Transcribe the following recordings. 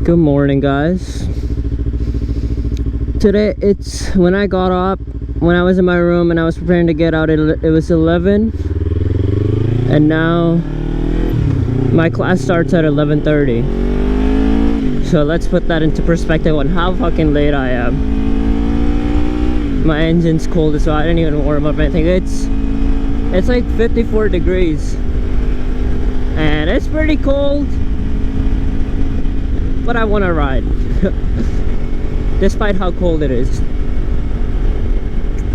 Good morning, guys. Today, it's when I got up, when I was in my room and I was preparing to get out, it was 11, and now my class starts at 11:30. So let's put that into perspective on how fucking late I am. My engine's cold, so I didn't even warm up anything. It's like 54 degrees and it's pretty cold, but I want to ride despite how cold it is.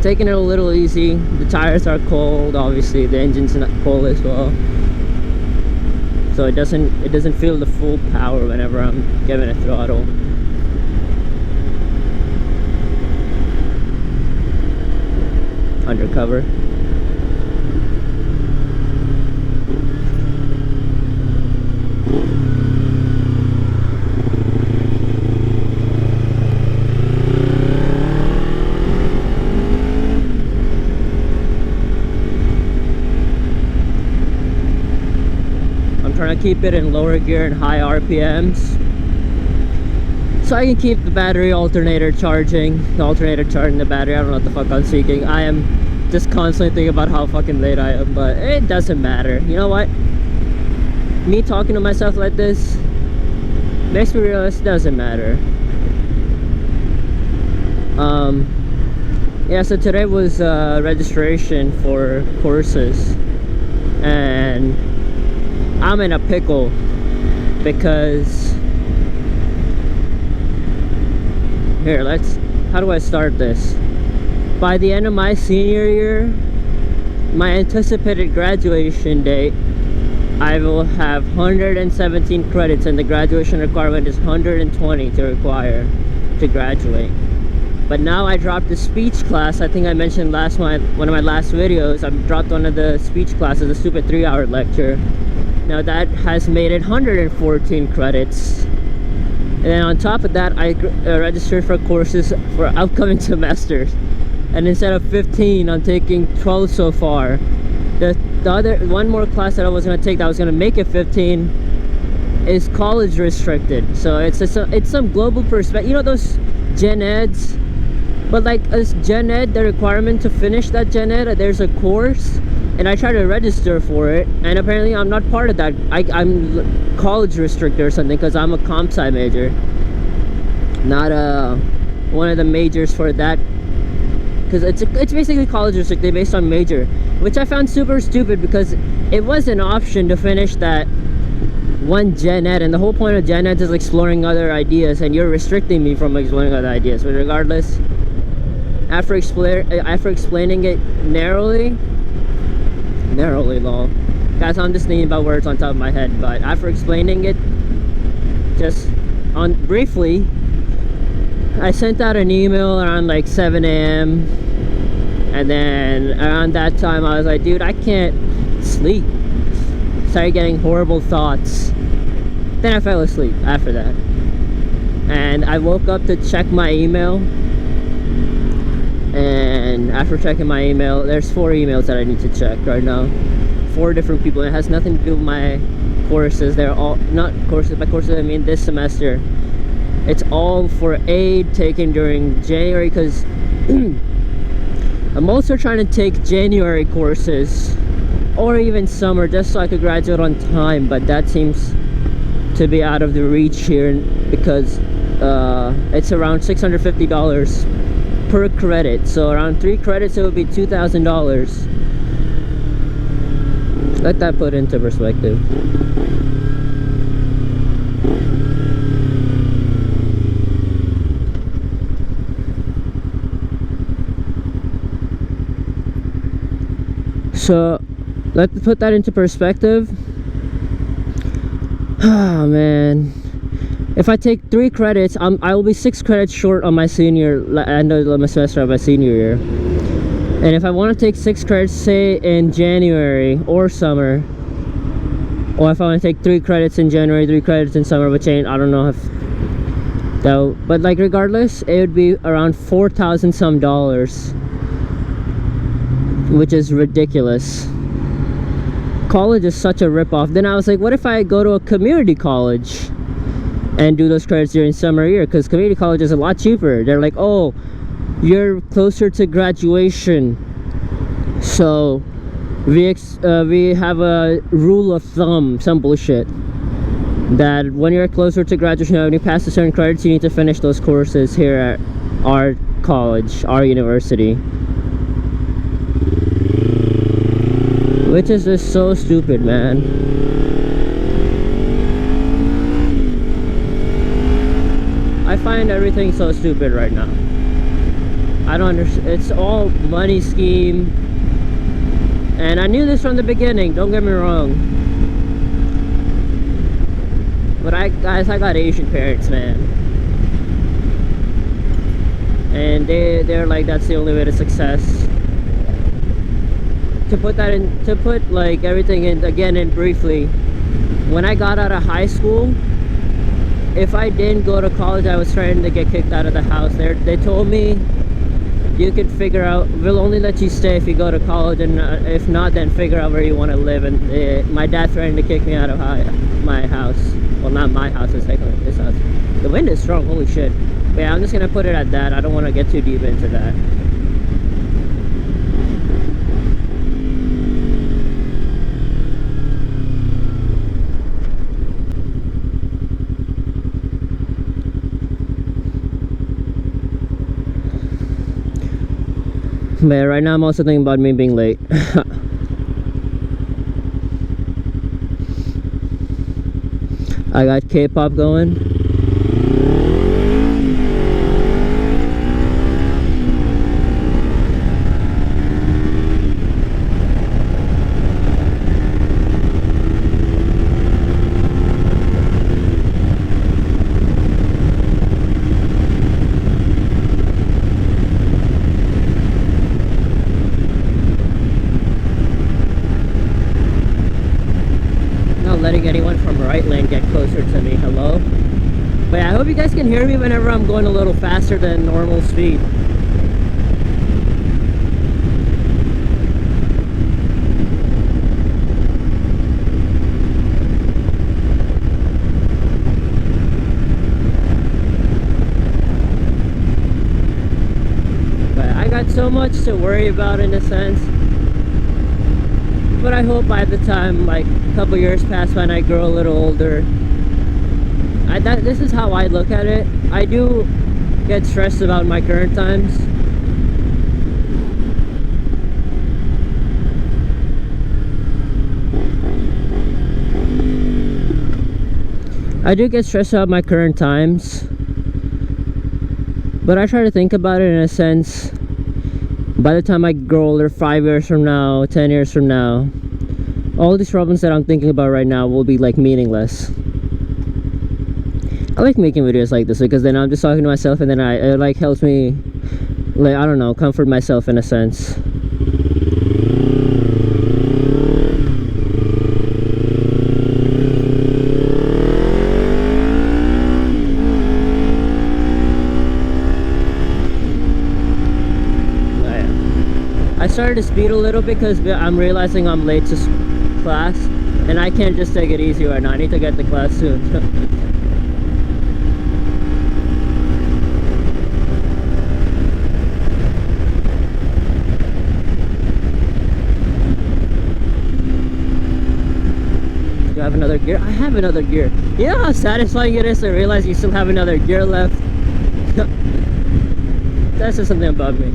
Taking it a little easy. The tires are cold, obviously the engine's not cold as well, so it doesn't feel the full power whenever I'm giving it throttle. Undercover. Trying to keep it in lower gear and high RPMs so I can keep the battery alternator charging. The alternator charging the battery. I don't know what the fuck I'm seeking. I am just constantly thinking about how fucking late I am, but it doesn't matter. You know what? Me talking to myself like this makes me realize it doesn't matter. Yeah, so today was registration for courses, and I'm in a pickle because how do I start this? By the end of my senior year, my anticipated graduation date, I will have 117 credits, and the graduation requirement is 120 to require to graduate. But now I dropped the speech class. I think I mentioned one of my last videos, I dropped one of the speech classes, a stupid 3-hour lecture. Now that has made it 114 credits, and then on top of that I registered for courses for upcoming semesters, and instead of 15 I'm taking 12 so far. The other one more class that I was going to take that was going to make it 15 is college restricted, so it's some global perspective, you know, those gen eds, but like as gen ed, the requirement to finish that gen ed, there's a course, and I tried to register for it, and apparently I'm not part of that. I'm college restricted or something, because I'm a comp sci major, not one of the majors for that, because it's basically college restricted based on major, which I found super stupid, because it was an option to finish that one gen ed, and the whole point of gen ed is exploring other ideas, and you're restricting me from exploring other ideas. But regardless, after explaining it narrowly, lol, guys, I'm just thinking about words on top of my head, but after explaining it just briefly, I sent out an email around like 7 a.m. and then around that time I was like, dude, I can't sleep. Started getting horrible thoughts. Then I fell asleep after that, and I woke up to check my email, and after checking my email, there's 4 emails that I need to check right now. 4 different people. It has nothing to do with my courses. They're all not courses. By courses I mean this semester. It's all for aid taken during January, because I'm also trying to take January courses or even summer, just so I could graduate on time, but that seems to be out of the reach here, because it's around $650 per credit, so around 3 credits it would be $2,000. Let that put into perspective. So let's put that into perspective. Oh man, if I take 3 credits, I will be 6 credits short on my end of my semester of my senior year. And if I want to take 6 credits, say in January or summer, or if I want to take 3 credits in January, 3 credits in summer, which I don't know if that, but like regardless, it would be around $4,000 some dollars, which is ridiculous. College is such a ripoff. Then I was like, what if I go to a community college? and do those credits during summer year, because community college is a lot cheaper. They're like, oh, you're closer to graduation, so we have a rule of thumb, some bullshit, that when you're closer to graduation, when you pass a certain credits, you need to finish those courses here at our college, our university, which is just so stupid, man. I find everything so stupid right now. I don't understand. It's all money scheme, and I knew this from the beginning, don't get me wrong, but I got Asian parents, man, and they're like, that's the only way to success. To put like everything in again, and briefly, when I got out of high school, if I didn't go to college, I was threatened to get kicked out of the house. They told me, you could figure out, we'll only let you stay if you go to college, and if not, then figure out where you want to live. And my dad threatened to kick me out of my house. Well, not my house, it's like this house. The wind is strong, holy shit. But yeah, I'm just gonna put it at that. I don't want to get too deep into that. But right now I'm also thinking about me being late. I got K-pop going. Letting anyone from right lane get closer to me. Hello? But yeah, I hope you guys can hear me whenever I'm going a little faster than normal speed. But I got so much to worry about, in a sense. But I hope by the time, like, a couple years pass by and I grow a little older, this is how I look at it. I do get stressed about my current times. I do get stressed about my current times, but I try to think about it in a sense. By the time I grow older, 5 years from now, 10 years from now, all these problems that I'm thinking about right now will be like meaningless. I like making videos like this because then I'm just talking to myself, and then it like helps me, like, I don't know, comfort myself in a sense. I started to speed a little because I'm realizing I'm late to class, and I can't just take it easy right now. I need to get to class soon. Do you have another gear? I have another gear. You know how satisfying it is to realize you still have another gear left? That's just something about me.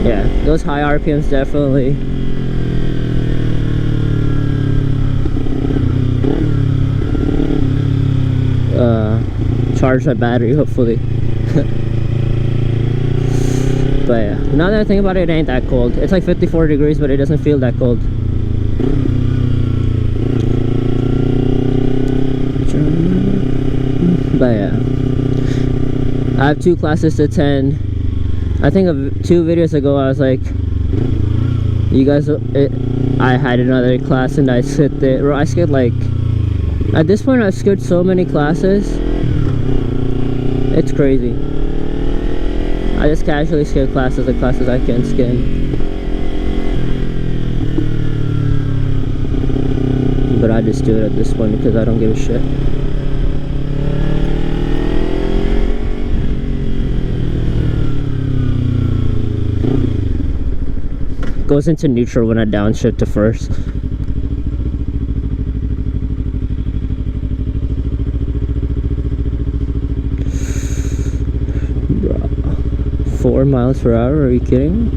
Yeah, those high RPMs definitely. Charge my battery, hopefully. But yeah, now that I think about it, it ain't that cold. It's like 54 degrees, but it doesn't feel that cold. But yeah, I have 2 classes to attend. I think of 2 videos ago I was like, you guys, I had another class and I skipped it. I skipped, like, at this point I've skipped so many classes, it's crazy. just casually skip classes, the classes I can skim. But I just do it at this point because I don't give a shit. Goes into neutral when I downshift to first. Bro, 4 miles per hour? Are you kidding?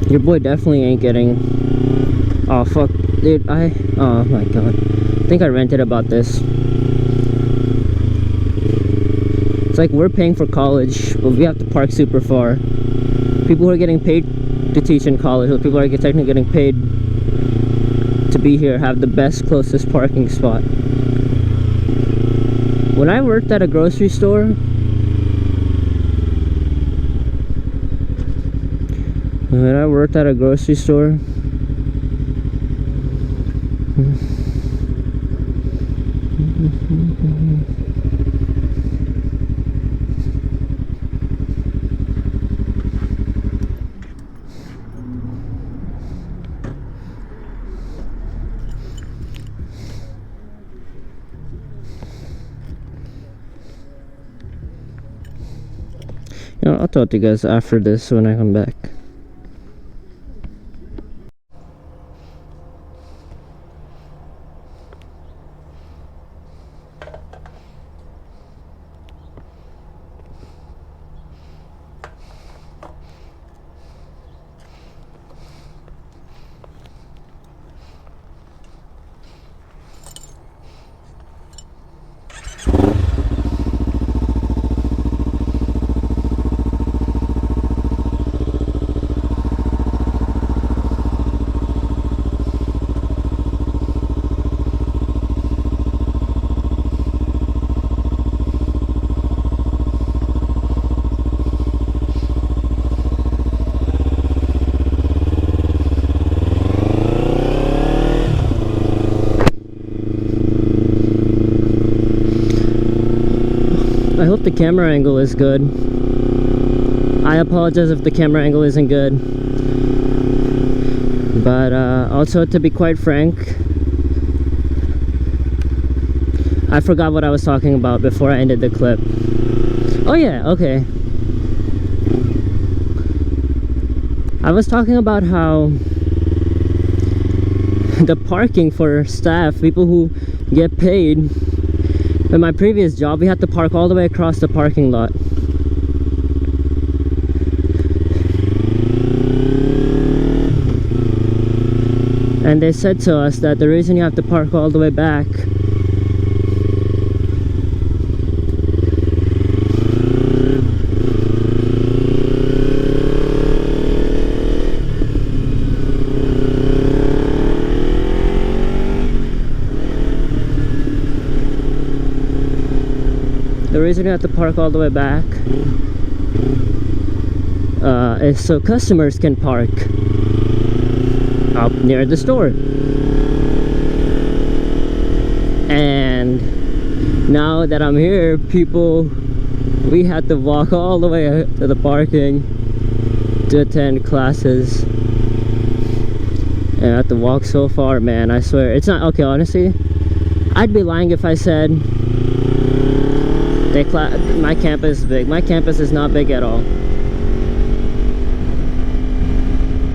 Your boy definitely ain't getting. Oh fuck, dude! Oh my god. I think I ranted about this. It's like we're paying for college, but we have to park super far. People who are getting paid to teach in college, or people who are technically getting paid to be here, have the best, closest parking spot. When I worked at a grocery store, you know, I'll talk to you guys after this when I come back. I hope the camera angle is good. I apologize if the camera angle isn't good. But also, to be quite frank, I forgot what I was talking about before I ended the clip. Oh yeah, okay. I was talking about how the parking for staff, people who get paid. In my previous job, we had to park all the way across the parking lot. And they said to us that the reason you have to park all the way back is so customers can park up near the store. And now that I'm here, we had to walk all the way to the parking to attend classes. And I have to walk so far, man. I swear it's not okay. Honestly, I'd be lying if I said my campus is big. My campus is not big at all.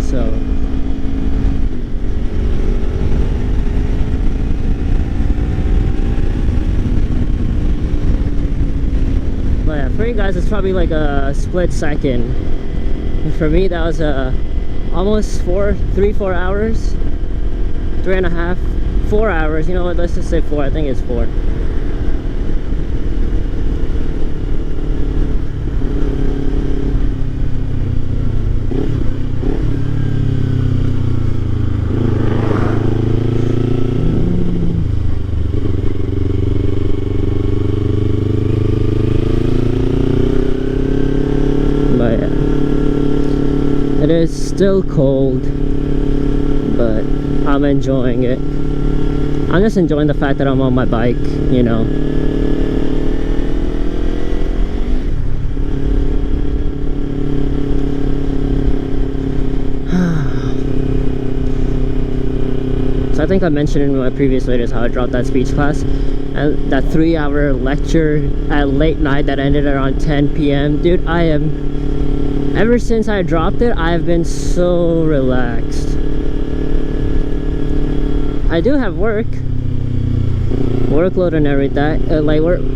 So but yeah, for you guys it's probably like a split second. And for me that was almost 4 hours, 3.5, 4 hours. You know what, let's just say 4. I think it's 4. But yeah, it is still cold, but I'm enjoying it. I'm just enjoying the fact that I'm on my bike, you know. So I think I mentioned in my previous videos how I dropped that speech class, and that 3-hour lecture at late night that ended around 10 p.m. Dude, ever since I dropped it, I've been so relaxed. I do have workload and everything,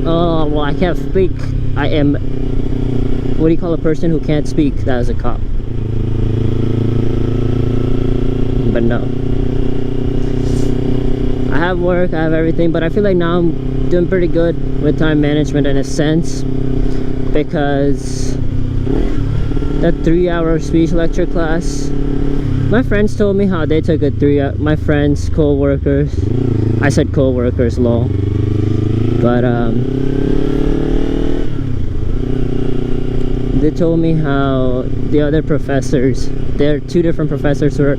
well, I can't speak. I am, what do you call a person who can't speak that is a cop? But no, I have work, I have everything, but I feel like now I'm doing pretty good with time management in a sense, because that 3-hour speech lecture class, my friends told me how they took it my friends, co-workers, I said co-workers, lol, but they told me how the other professors, there are 2 different professors who are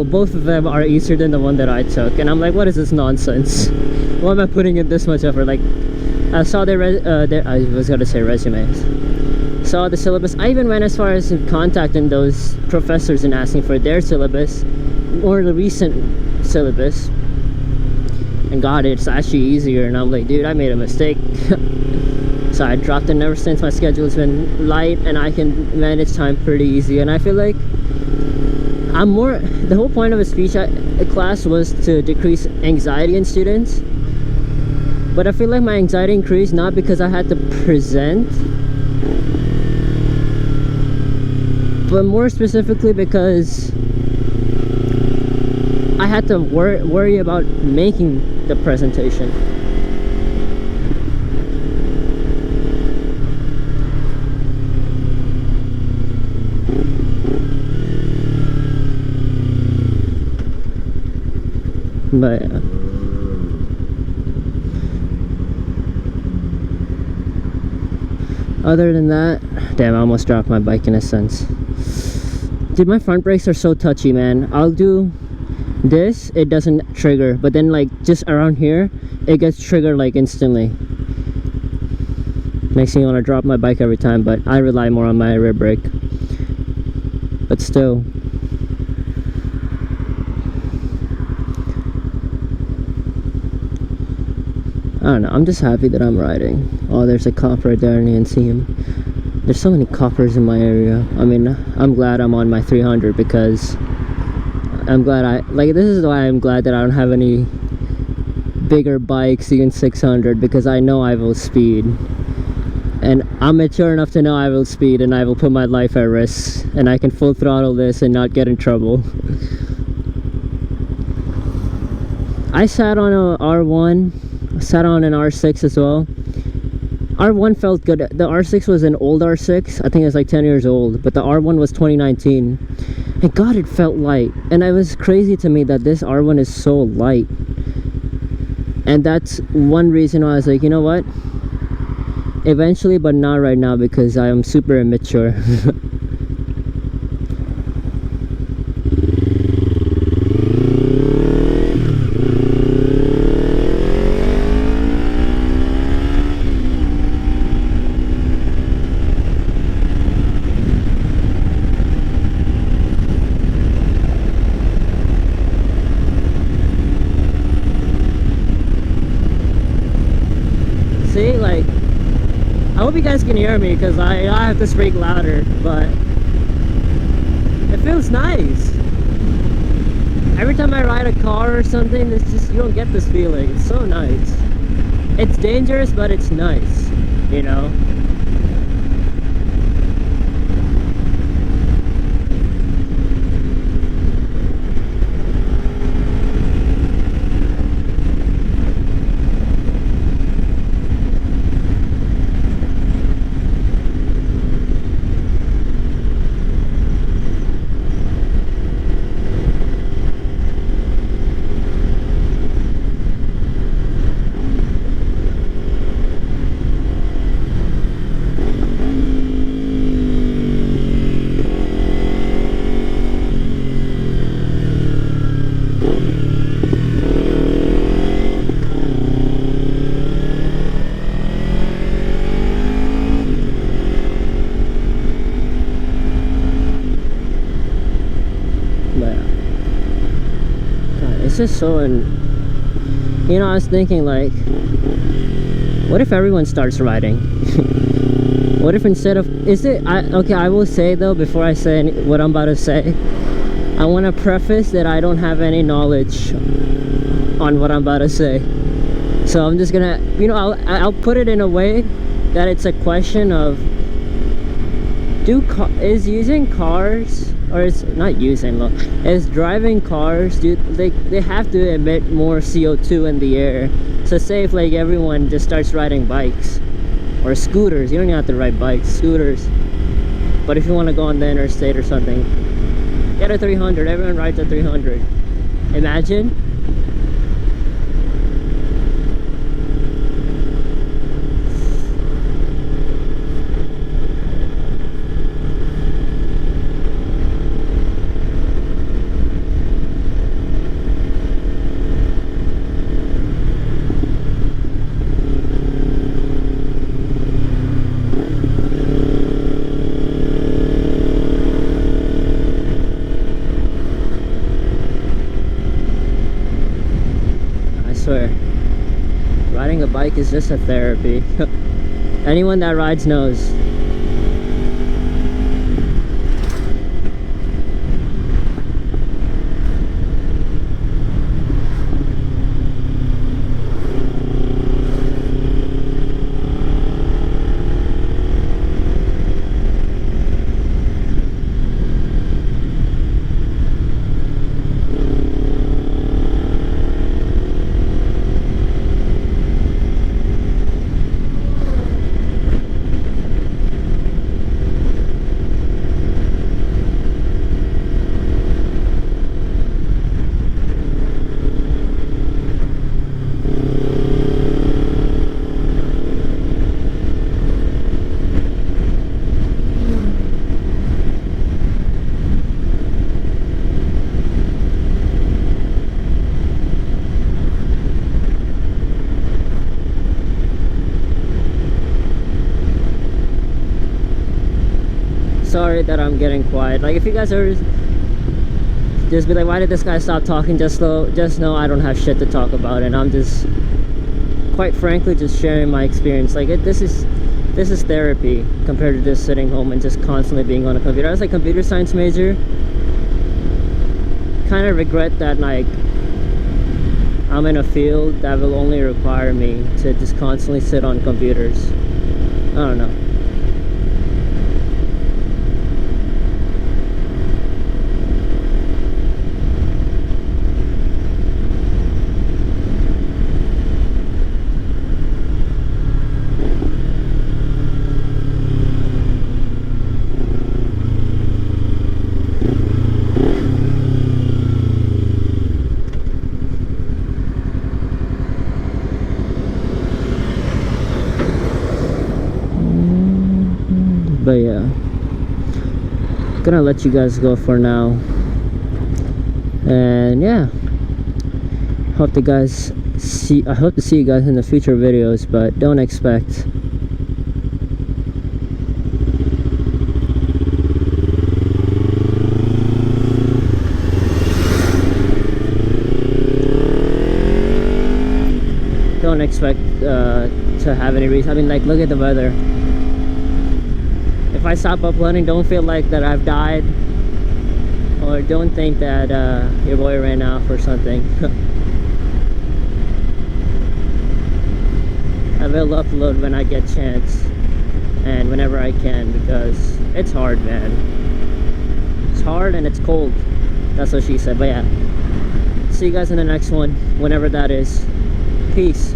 both of them are easier than the one that I took, and I'm like, what is this nonsense? Why am I putting in this much effort? Like, I saw I was gonna say resumes, saw the syllabus. I even went as far as contacting those professors and asking for their syllabus, or the recent syllabus, and God, it's actually easier. And I'm like, dude, I made a mistake. So I dropped it. Ever since, my schedule has been light and I can manage time pretty easy, and I feel like the whole point of a speech class was to decrease anxiety in students, but I feel like my anxiety increased not because I had to present, but more specifically because I had to worry about making the presentation. But yeah. Other than that, damn, I almost dropped my bike in a sense. Dude, my front brakes are so touchy, man. I'll do this, it doesn't trigger, but then like just around here, it gets triggered like instantly. Makes me want to drop my bike every time, but I rely more on my rear brake. But still. I don't know, I'm just happy that I'm riding. Oh, there's a cop right there and you can see him. There's so many coppers in my area. I mean, I'm glad I'm on my 300 because this is why I'm glad that I don't have any bigger bikes, even 600, because I know I will speed. And I'm mature enough to know I will speed and I will put my life at risk, and I can full throttle this and not get in trouble. I sat on a R1, sat on an R6 as well. R1 felt good. The R6 was an old R6. I think it was like 10 years old, but the R1 was 2019. And God, it felt light. And it was crazy to me that this R1 is so light. And that's one reason why I was like, you know what? Eventually, but not right now, because I am super immature. See, like, I hope you guys can hear me, because I have to speak louder, but it feels nice. Every time I ride a car or something, it's just, you don't get this feeling. It's so nice. It's dangerous, but it's nice, you know? This is so, you know, I was thinking like, what if everyone starts riding? What if instead of, okay, I will say though, before I say what I'm about to say, I want to preface that I don't have any knowledge on what I'm about to say. So I'm just gonna, you know, I'll put it in a way that it's a question of, is using cars, or is not using, is driving cars, they have to emit more CO2 in the air. So say if like everyone just starts riding bikes or scooters, you don't even have to ride bikes, scooters, but if you want to go on the interstate or something, get a 300, everyone rides a 300. Imagine. I swear, riding a bike is just a therapy. Anyone that rides knows. Sorry that I'm getting quiet. Like, if you guys are just be like, why did this guy stop talking? Just know I don't have shit to talk about, and I'm just, quite frankly, just sharing my experience. Like, this is therapy compared to just sitting home and just constantly being on a computer. I was like computer science major. Kind of regret that, like, I'm in a field that will only require me to just constantly sit on computers. I don't know. But yeah, gonna let you guys go for now, and yeah, I hope to see you guys in the future videos, but don't expect to have any reason. I mean, like, look at the weather. If I stop uploading, don't feel like that I've died, or don't think that your boy ran off or something. I will upload when I get chance and whenever I can, because it's hard, man. It's hard and it's cold. That's what she said. But yeah, see you guys in the next one, whenever that is. Peace.